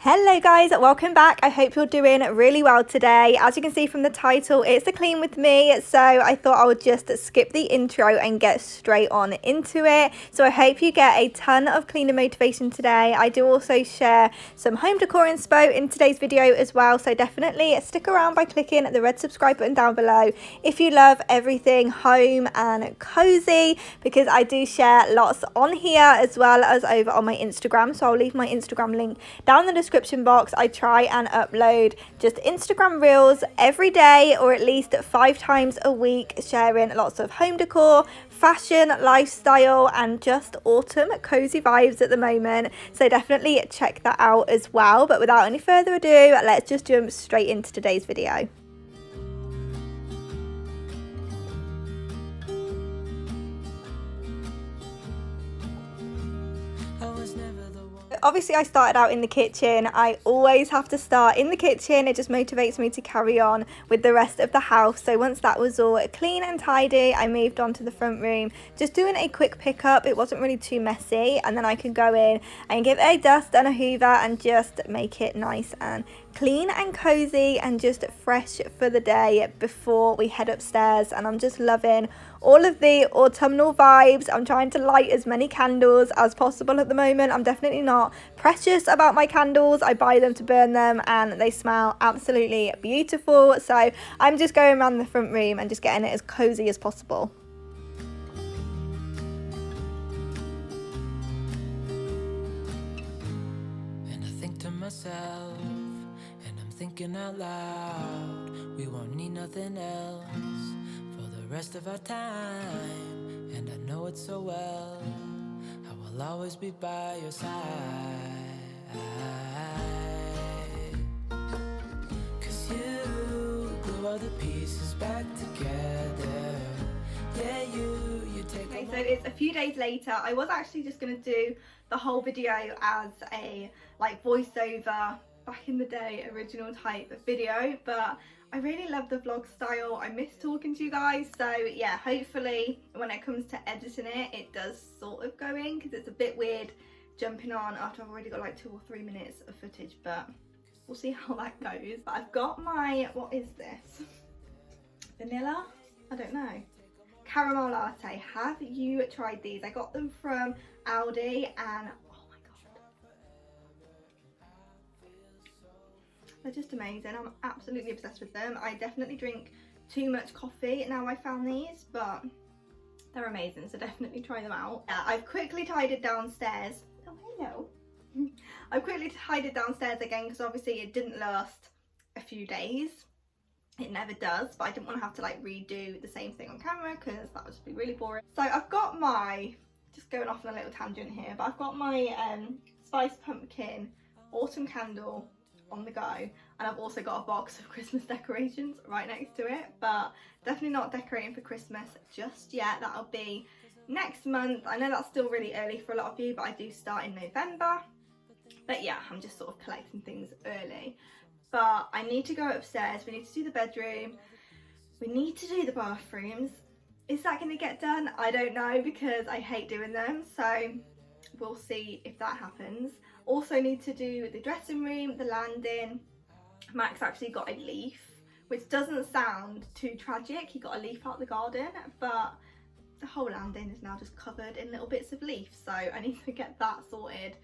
Hello guys, welcome back. I hope you're doing really well today. As you can see from the title, it's a clean with me, so I thought I would just skip the intro and get straight on into it. So I hope you get a ton of cleaner motivation today. I do also share some home decor inspo in today's video as well, so definitely stick around by clicking the red subscribe button down below if you love everything home and cozy, because I do share lots on here as well as over on my Instagram. So I'll leave my Instagram link down in the description box. I try and upload just Instagram reels every day, or at least 5 times a week, sharing lots of home decor, fashion, lifestyle, and just autumn cozy vibes at the moment. So definitely check that out as well. But without any further ado, let's just jump straight into today's video. Obviously I started out in the kitchen. I always have to start in the kitchen. It just motivates me to carry on with the rest of the house. So once that was all clean and tidy, I moved on to the front room, just doing a quick pickup. It wasn't really too messy, and then I could go in and give it a dust and a hoover and just make it nice and clean and cozy and just fresh for the day before we head upstairs. And I'm just loving all of the autumnal vibes. I'm trying to light as many candles as possible at the moment. I'm definitely not precious about my candles. I buy them to burn them and they smell absolutely beautiful. So I'm just going around the front room and just getting it as cozy as possible. And I think to myself, and I'm thinking out loud, we won't need nothing else for the rest of our time. And I know it so well, I will always be by your side. 'Cause you glue all the pieces back together. Yeah, you take. Okay, so it's a few days later. I was actually just going to do the whole video as a like voiceover, back in the day original type of video, but I really love the vlog style. I miss talking to you guys, so yeah, hopefully when it comes to editing it, it does sort of go in, because it's a bit weird jumping on after I've already got like 2 or 3 minutes of footage, but we'll see how that goes. But I've got my, what is this, vanilla, I don't know, caramel latte. Have you tried these? I got them from Aldi and they're just amazing. I'm absolutely obsessed with them. I definitely drink too much coffee now I found these, but they're amazing, so definitely try them out. I've quickly tidied downstairs. Oh, hello. I've quickly tidied downstairs again because obviously it didn't last a few days. It never does, but I didn't want to have to like redo the same thing on camera because that would just be really boring. So I've got my, just going off on a little tangent here, but I've got my spiced pumpkin autumn candle on the go, and I've also got a box of Christmas decorations right next to it, but definitely not decorating for Christmas just yet. That'll be next month. I know that's still really early for a lot of you, but I do start in November. But yeah, I'm just sort of collecting things early. But I need to go upstairs. We need to do the bedroom, we need to do the bathrooms. Is that going to get done? I don't know, because I hate doing them, so we'll see if that happens. Also need to do the dressing room, the landing. Max actually got a leaf, which doesn't sound too tragic. He got a leaf out the garden, but the whole landing is now just covered in little bits of leaf, so I need to get that sorted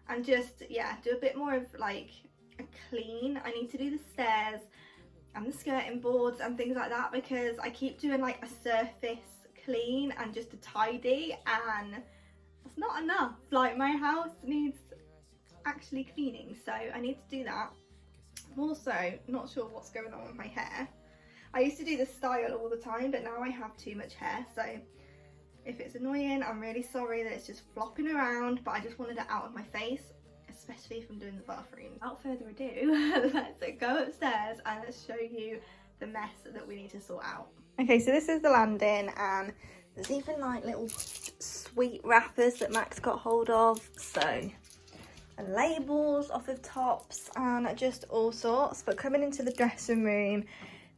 and just, yeah, do a bit more of like a clean. I need to do the stairs and the skirting boards and things like that, because I keep doing like a surface clean and just a tidy, and that's not enough. Like, my house needs actually cleaning, so I need to do that. I'm also not sure what's going on with my hair. I used to do this style all the time, but now I have too much hair, so if it's annoying, I'm really sorry that it's just flopping around, but I just wanted it out of my face, especially if I'm doing the bathroom. Without further ado, let's go upstairs and let's show you the mess that we need to sort out. Okay, so this is the landing, and there's even like little sweet wrappers that Max got hold of, so, and labels off of tops and just all sorts. But coming into the dressing room,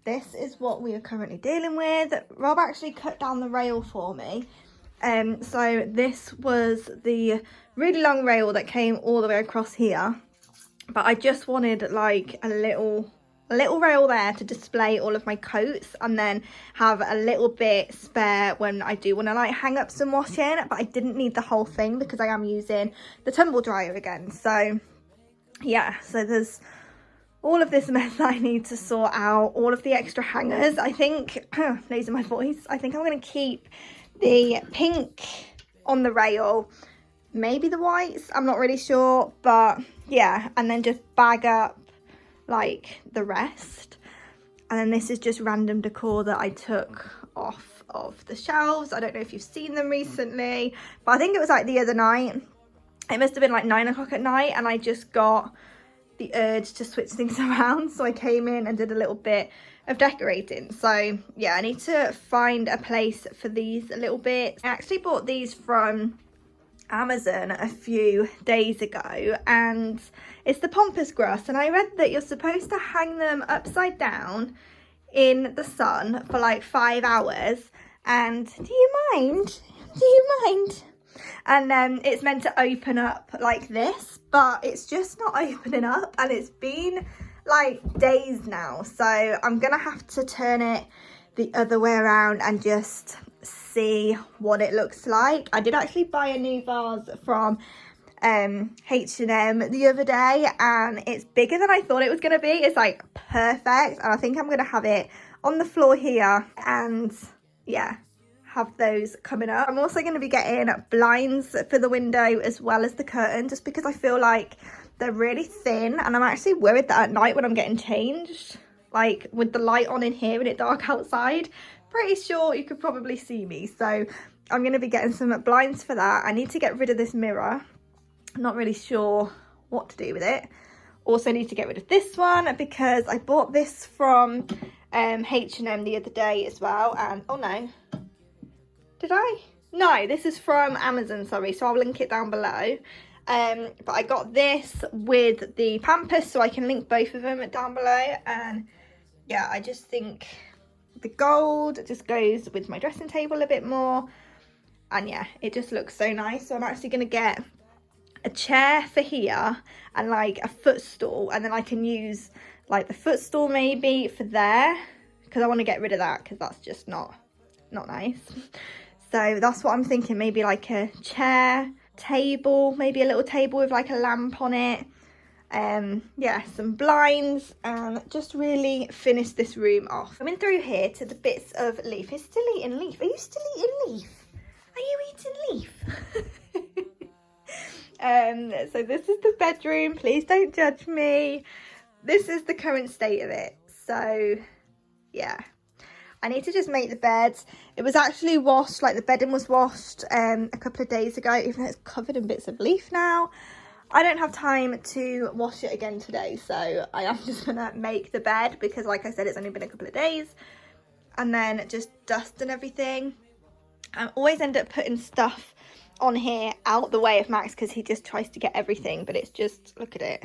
this is what we are currently dealing with. Rob actually cut down the rail for me. So this was the really long rail that came all the way across here. but I just wanted like a little rail there to display all of my coats, and then have a little bit spare when I do want to like hang up some washing. But I didn't need the whole thing because I am using the tumble dryer again. So yeah, so there's all of this mess that I need to sort out, all of the extra hangers. I think, losing my voice, I think I'm going to keep the pink on the rail, maybe the whites, I'm not really sure, but yeah, and then just bag up like the rest. And then this is just random decor that I took off of the shelves. I don't know if you've seen them recently, but I think it was like the other night. It must have been like 9 o'clock at night, and I just got the urge to switch things around, so I came in and did a little bit of decorating. So yeah, I need to find a place for these little bits. I actually bought these from Amazon a few days ago, and it's the pampas grass, and I read that you're supposed to hang them upside down in the sun for like 5 hours. And do you mind? And it's meant to open up like this, but it's just not opening up, and it's been like days now, so I'm gonna have to turn it the other way around and just see what it looks like. I did actually buy a new vase from H&M the other day, and it's bigger than I thought it was gonna be. It's like perfect, and I think I'm gonna have it on the floor here, and yeah, have those coming up. I'm also going to be getting blinds for the window as well as the curtain, just because I feel like they're really thin, and I'm actually worried that at night when I'm getting changed, like with the light on in here and it dark outside, pretty sure you could probably see me. So I'm going to be getting some blinds for that. I need to get rid of this mirror. I'm not really sure what to do with it. Also need to get rid of this one because I bought this from H&M the other day as well, and oh no, did I? No, this is from Amazon, sorry, so I'll link it down below. But I got this with the Pampers, so I can link both of them down below. And yeah, I just think the gold just goes with my dressing table a bit more. And yeah, it just looks so nice. So I'm actually going to get a chair for here and like a footstool. And then I can use like the footstool maybe for there, because I want to get rid of that because that's just not nice. So that's what I'm thinking, maybe like a chair, table, maybe a little table with like a lamp on it. Yeah, some blinds, and just really finish this room off. Coming through here to the bits of leaf. It's still eating leaf. Are you still eating leaf? Are you eating leaf? So this is the bedroom. Please don't judge me. This is the current state of it. So yeah, I need to just make the bed. It was actually washed, like the bedding was washed a couple of days ago, even though it's covered in bits of leaf now. I don't have time to wash it again today, so I am just gonna make the bed because, like I said, it's only been a couple of days. And then just dust and everything. I always end up putting stuff on here out the way of Max because he just tries to get everything, but it's just, look at it.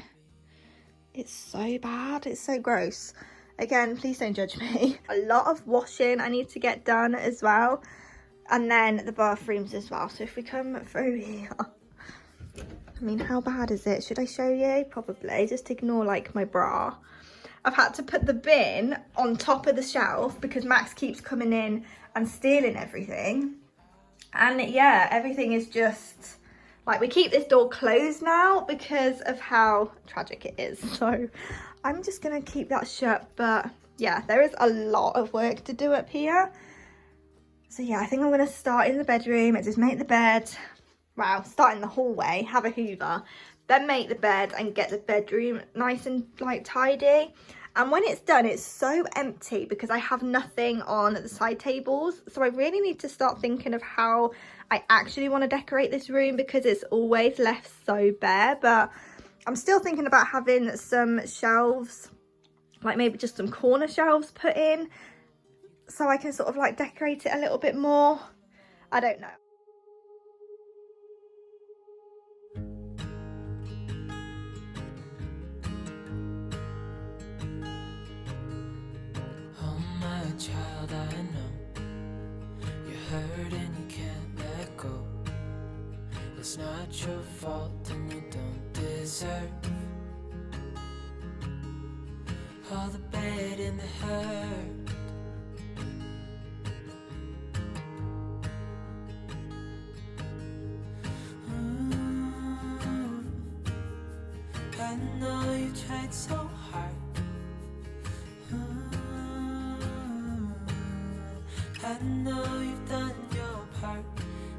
It's so bad, it's so gross. Again, please don't judge me. A lot of washing I need to get done as well. And then the bathrooms as well. So if we come through here, I mean, how bad is it? Should I show you? Probably. Just ignore like my bra. I've had to put the bin on top of the shelf because Max keeps coming in and stealing everything. And yeah, everything is just like, we keep this door closed now because of how tragic it is. So I'm just gonna keep that shut. But yeah, there is a lot of work to do up here. So yeah, I think I'm gonna start in the bedroom and just make the bed. Wow, start in the hallway, have a hoover, then make the bed and get the bedroom nice and like tidy. And when it's done, it's so empty because I have nothing on the side tables. So I really need to start thinking of how I actually want to decorate this room because it's always left so bare. But I'm still thinking about having some shelves, like maybe just some corner shelves put in so I can sort of like decorate it a little bit more. I don't know. Child, I know you're hurt and you can't let go. It's not your fault and you don't deserve all the bad and the hurt. I know you tried so hard. I know you've done your part.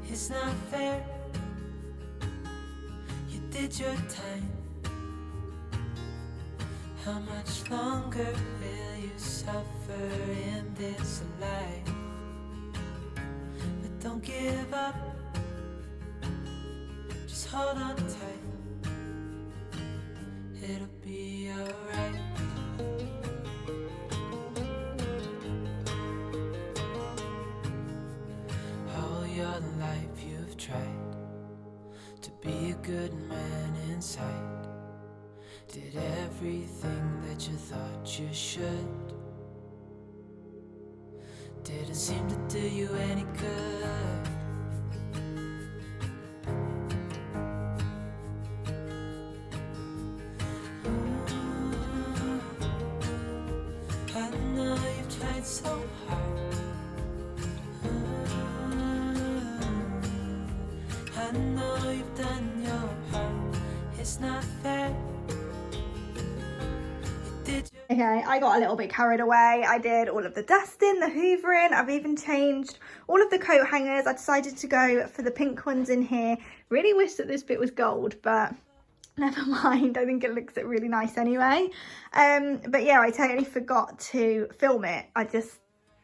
It's not fair. You did your time. How much longer will you suffer in this life? But don't give up. Just hold on tight. It'll be alright. All your life you've tried to be a good man inside. Did everything that you thought you should. Didn't seem to do you any good. I know you've tried so hard. I know you've done your part. It's not fair. Okay, I got a little bit carried away. I did all of the dusting, the hoovering. I've even changed all of the coat hangers. I decided to go for the pink ones in here. Really wish that this bit was gold, but never mind. I think it looks really nice anyway. But yeah, I totally forgot to film it. I just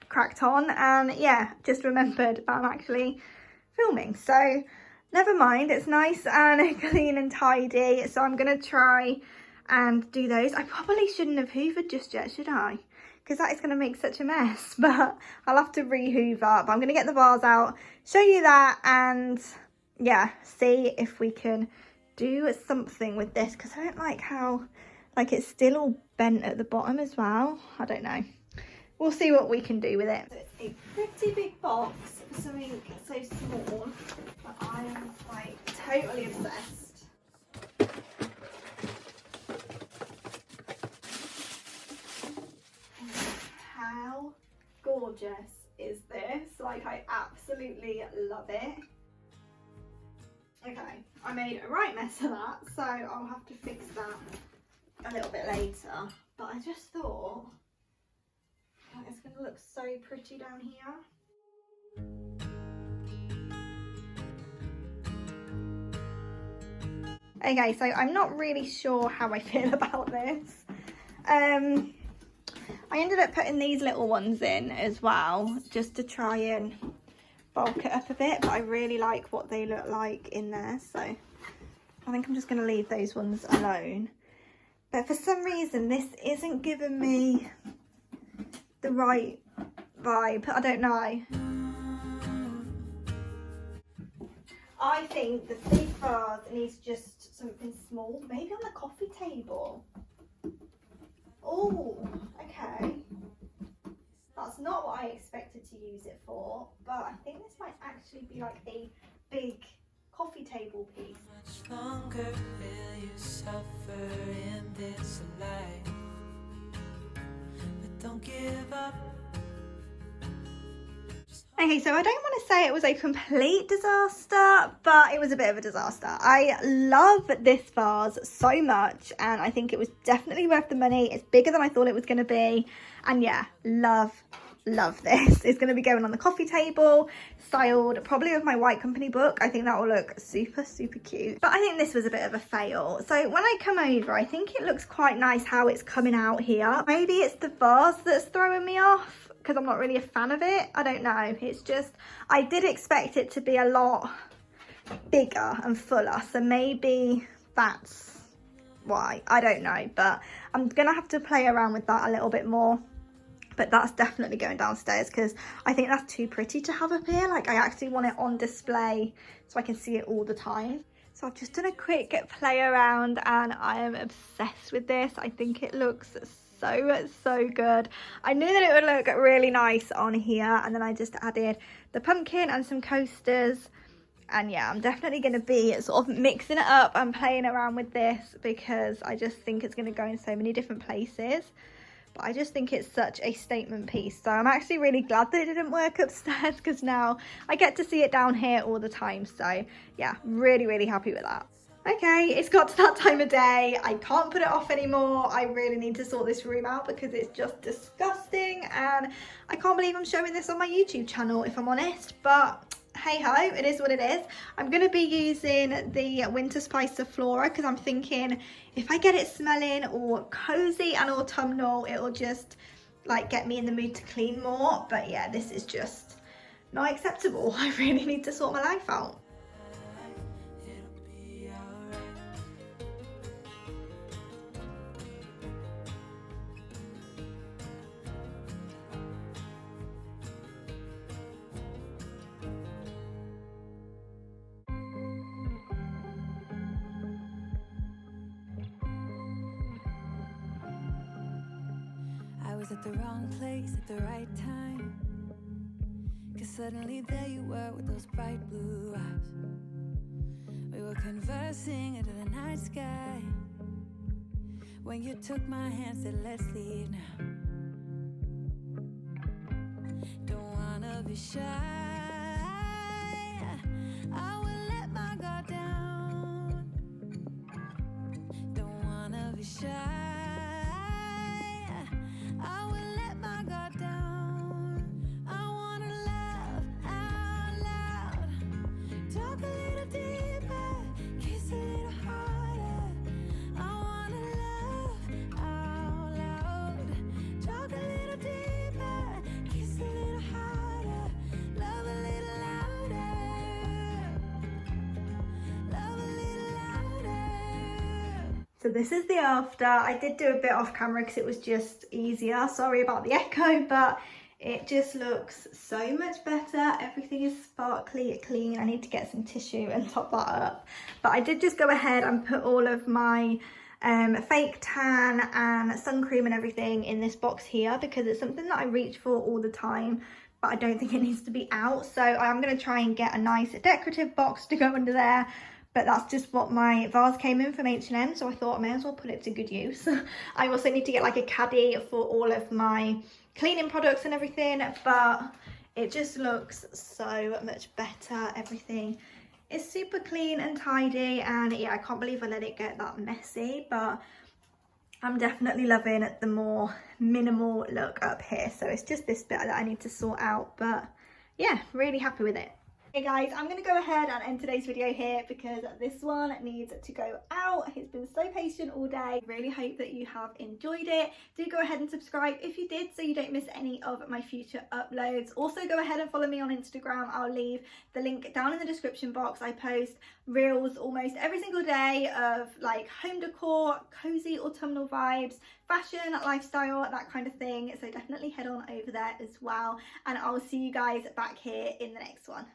cracked on and yeah, just remembered that I'm actually filming. So never mind, it's nice and clean and tidy. So I'm gonna try and do those. I probably shouldn't have hoovered just yet, should I? Because that is going to make such a mess, but I'll have to re-hoover. But I'm going to get the vase out, show you that, and yeah, see if we can do something with this, because I don't like how, like, it's still all bent at the bottom as well. I don't know. We'll see what we can do with it. It's a pretty big box for something so small, but I am like totally obsessed. How gorgeous is this? Like, I absolutely love it. Okay, I made a right mess of that, so I'll have to fix that a little bit later. But I just thought, like, it's going to look so pretty down here. Okay, so I'm not really sure how I feel about this. I ended up putting these little ones in as well, just to try and bulk it up a bit, but I really like what they look like in there, so I think I'm just going to leave those ones alone. But for some reason, this isn't giving me the right vibe. I don't know. I think the big vase needs just something small, maybe on the coffee table. Oh, okay. That's not what I expected to use it for, but I think this might actually be like a big coffee table piece. Much longer will you suffer in this life? But don't give up. Okay, so I don't want to say it was a complete disaster, but it was a bit of a disaster. I love this vase so much, and I think it was definitely worth the money. It's bigger than I thought it was going to be, and yeah, love this. It's going to be going on the coffee table, styled probably with my White Company book. I think that will look super cute, but I think this was a bit of a fail. So when I come over, I think it looks quite nice how it's coming out here. Maybe it's the vase that's throwing me off, because I'm not really a fan of it. I don't know. It's just, I did expect it to be a lot bigger and fuller. So maybe that's why. I don't know. But I'm going to have to play around with that a little bit more. But that's definitely going downstairs, because I think that's too pretty to have up here. Like, I actually want it on display so I can see it all the time. So I've just done a quick play around and I am obsessed with this. I think it looks so good. I knew that it would look really nice on here, and then I just added the pumpkin and some coasters, and yeah, I'm definitely going to be sort of mixing it up and playing around with this, because I just think it's going to go in so many different places. but I just think it's such a statement piece. So I'm actually really glad that it didn't work upstairs, because now I get to see it down here all the time. So yeah, really happy with that. Okay, it's got to that time of day. I can't put it off anymore. I really need to sort this room out because it's just disgusting, and I can't believe I'm showing this on my YouTube channel, if I'm honest, but hey ho, it is what it is. I'm going to be using the Winter Spice Flora because I'm thinking if I get it smelling all cozy and autumnal, it'll just like get me in the mood to clean more. But yeah, this is just not acceptable. I really need to sort my life out. Was at the wrong place at the right time, 'cause suddenly there you were with those bright blue eyes. We were conversing under the night sky when you took my hand, said let's leave now. Don't wanna be shy, I will let my guard down. Don't wanna be shy, I will let my guard down. I wanna laugh out loud, talk a little deeper, kiss a little harder. I wanna laugh out loud, talk a little deeper, kiss a little harder, love a little louder, love a little louder. So this is the after. I did do a bit off camera because it was just easier. Sorry about the echo, but it just looks so much better. Everything is sparkly, clean. I need to get some tissue and top that up. But I did just go ahead and put all of my fake tan and sun cream and everything in this box here because it's something that I reach for all the time, but I don't think it needs to be out. So I'm going to try and get a nice decorative box to go under there. But that's just what my vase came in from H&M, so I thought I may as well put it to good use. I also need to get like a caddy for all of my cleaning products and everything, but it just looks so much better. Everything is super clean and tidy, and yeah, I can't believe I let it get that messy, but I'm definitely loving the more minimal look up here. So it's just this bit that I need to sort out, but yeah, really happy with it. Hey guys, I'm going to go ahead and end today's video here because this one needs to go out. It's been so patient all day. Really hope that you have enjoyed it. Do go ahead and subscribe if you did so you don't miss any of my future uploads. Also go ahead and follow me on Instagram. I'll leave the link down in the description box. I post reels almost every single day of like home decor, cozy autumnal vibes, fashion, lifestyle, that kind of thing. So definitely head on over there as well. And I'll see you guys back here in the next one.